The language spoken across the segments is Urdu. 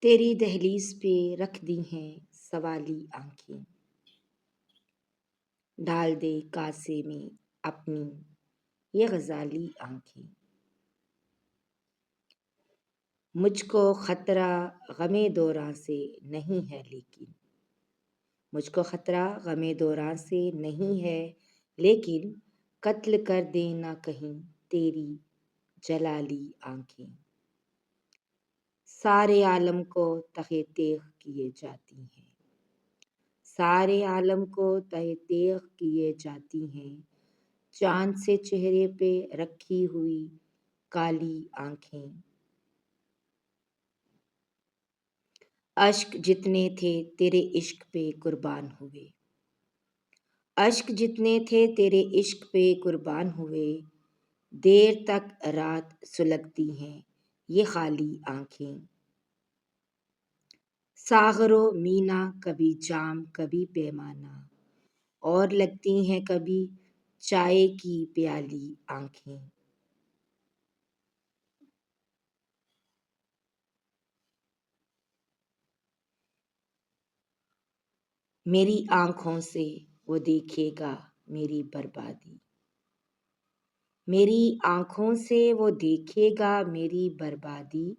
تیری دہلیز پہ رکھ دی ہیں سوالی آنکھیں، ڈال دے کاسے میں اپنی یہ غزالی آنکھیں۔ مجھ کو خطرہ غم دوراں سے نہیں ہے لیکن، مجھ کو خطرہ غم دوراں سے نہیں ہے لیکن، قتل کر دے نہ کہیں تیری جلالی آنکھیں۔ سارے عالم کو تہہ تیغ کیے جاتی ہیں، سارے عالم کو تہہ تیغ کیے جاتی ہیں، چاند سے چہرے پہ رکھی ہوئی کالی آنکھیں۔ اشک جتنے تھے تیرے عشق پہ قربان ہوئے، اشک جتنے تھے تیرے عشق پہ قربان ہوئے، دیر تک رات سلگتی ہیں یہ خالی آنکھیں۔ ساغر و مینا کبھی جام کبھی پیمانہ، اور لگتی ہیں کبھی چائے کی پیالی آنکھیں۔ میری آنکھوں سے وہ دیکھے گا میری بربادی، میری آنکھوں سے وہ دیکھے گا میری بربادی،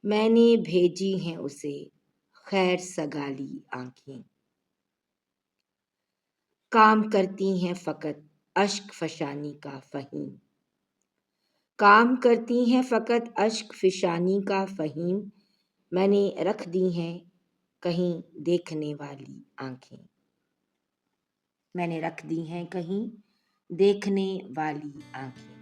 میں نے بھیجی ہیں اسے خیر سگالی آنکھیں۔ کام کرتی ہیں فقط اشک فشانی کا فہیم، کام کرتی ہیں فقط اشک فشانی کا فہیم، میں نے رکھ دی ہیں کہیں دیکھنے والی آنکھیں، میں نے رکھ دی ہیں کہیں دیکھنے والی آنکھیں۔